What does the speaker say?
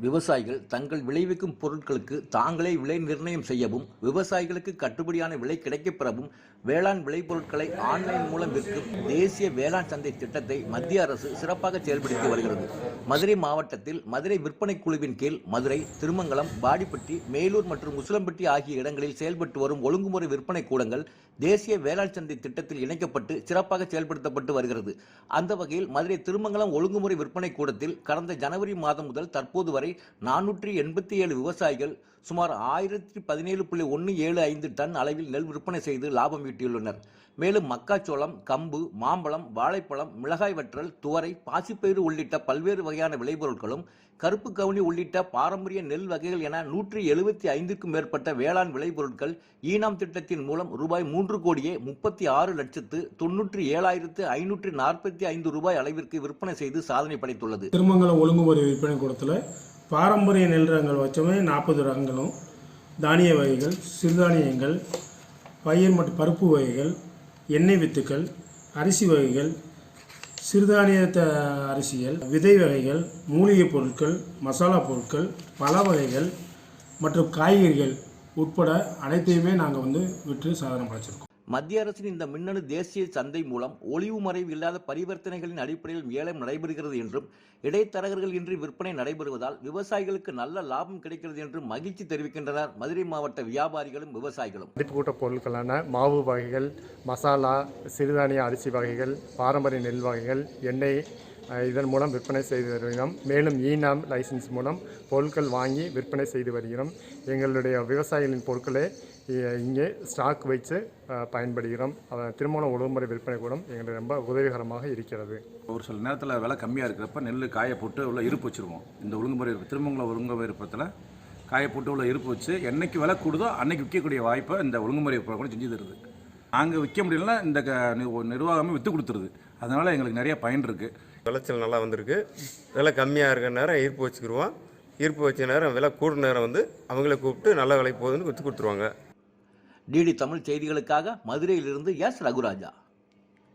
விவசாயிகள் தங்கள் விளைவிக்கும் பொருட்களுக்கு தாங்களே விலை நிர்ணயம் செய்யவும், விவசாயிகளுக்கு கட்டுப்படியான விலை கிடைக்கப்பெறவும் வேளாண் விளைபொருட்களை ஆன்லைன் மூலம் விற்கும் தேசிய வேளாண் சந்தை திட்டத்தை மத்திய அரசு சிறப்பாக செயல்படுத்தி வருகிறது. மதுரை மாவட்டத்தில் மதுரை விற்பனை குழுவின் கீழ் மதுரை, திருமங்கலம், வாடிப்பட்டி, மேலூர் மற்றும் உசிலம்பட்டி ஆகிய இடங்களில் செயல்பட்டு வரும் ஒழுங்குமுறை விற்பனை கூடங்கள் தேசிய வேளாண் சந்தை திட்டத்தில் இணைக்கப்பட்டு சிறப்பாக செயல்படுத்தப்பட்டு வருகிறது. அந்த வகையில் மதுரை திருமங்கலம் ஒழுங்குமுறை விற்பனை கூடத்தில் கடந்த ஜனவரி மாதம் முதல் தற்போது வரை 487 விவசாயிகள் சுமார் 1017.175 டன் அளவில் நெல் விற்பனை செய்து லாபம் ஈட்டியுள்ளனர். மேலும் மக்காச்சோளம், கம்பு, மாம்பழம், வாழைப்பழம், மிளகாய் வற்றல், துவரை, பாசிப்பயிறு உள்ளிட்ட பல்வேறு வகையான விளைபொருட்களும், கருப்பு கவுனி உள்ளிட்ட பாரம்பரிய நெல் வகைகள் என 175க்கும் மேற்பட்ட வேளாண் விளைபொருட்கள் ஈனாம் திட்டத்தின் மூலம் ரூபாய் 3,36,97,545 ரூபாய் அளவிற்கு விற்பனை செய்து சாதனை படைத்துள்ளது. திருமங்கலம் ஒழுங்குமுறை விற்பனை கூடத்தில் பாரம்பரிய நெல் ரகங்கள் வச்சமே 40 ரகங்களும், தானிய வகைகள், சிறுதானியங்கள், பயிர் மற்றும் பருப்பு வகைகள், எண்ணெய் வித்துக்கள், அரிசி வகைகள், சிறுதானிய அரிசிகள், விதை வகைகள், மூலிகைப் பொருட்கள், மசாலா பொருட்கள், பழ வகைகள் மற்றும் காய்கறிகள் உட்பட அனைத்தையுமே நாங்கள் விற்று சாதனை படைச்சிருக்கோம். மத்திய அரசின் இந்த மின்னணு தேசிய சந்தை மூலம் ஒளிவு மறைவு இல்லாத பரிவர்த்தனைகளின் அடிப்படையில் ஏலம் நடைபெறுகிறது என்றும், இடைத்தரகர்கள் இன்றி விற்பனை நடைபெறுவதால் விவசாயிகளுக்கு நல்ல லாபம் கிடைக்கிறது என்றும் மகிழ்ச்சி தெரிவிக்கின்றனர் மதுரை மாவட்ட வியாபாரிகளும் விவசாயிகளும். மதிப்புக்கூட்ட பொருட்களான மாவு வகைகள், மசாலா, சிறுதானிய அரிசி வகைகள், பாரம்பரிய நெல் வகைகள், எண்ணெய் இதன் மூலம் விற்பனை செய்து வருகிறோம். மேலும் ஈனாம் லைசன்ஸ் மூலம் பொருட்கள் வாங்கி விற்பனை செய்து வருகிறோம். எங்களுடைய விவசாயிகளின் பொருட்களை இங்கே ஸ்டாக் வைத்து பயன்படுகிறோம். திருமணம் ஒழுங்குமுறை விற்பனை கூடம் எங்களுக்கு ரொம்ப உதவிகரமாக இருக்கிறது. ஒரு சில நேரத்தில் விலை கம்மியாக இருக்கிறப்ப நெல் காய போட்டு உள்ள இருப்பு வச்சுருவோம். இந்த ஒழுங்குமுறை திருமங்கலம் ஒழுங்குமுறை விருப்பத்தில் காய போட்டு உள்ள இருப்பு வச்சு என்னைக்கு விலை கூடுதோ அன்னைக்கு விற்கக்கூடிய வாய்ப்பை இந்த ஒழுங்குமுறை விற்பனை கூட செஞ்சு தருது. நாங்கள் விற்க முடியலன்னா இந்த நிர்வாகமே விற்று கொடுத்துருது. அதனால் எங்களுக்கு நிறைய பயன் இருக்குது. விளைச்சல் நல்லா வந்திருக்கு. விலை கம்மியாக இருக்கிற நேரம் ஈர்ப்பு வச்சுக்கிடுவோம். ஈர்ப்பு வச்ச நேரம் விலை கூடுற நேரம் அவங்கள கூப்பிட்டு நல்ல விலை போகுதுன்னு விற்று கொடுத்துருவாங்க. டிடி தமிழ் செய்திகளுக்காக மதுரையிலிருந்து எஸ். ரகுராஜா.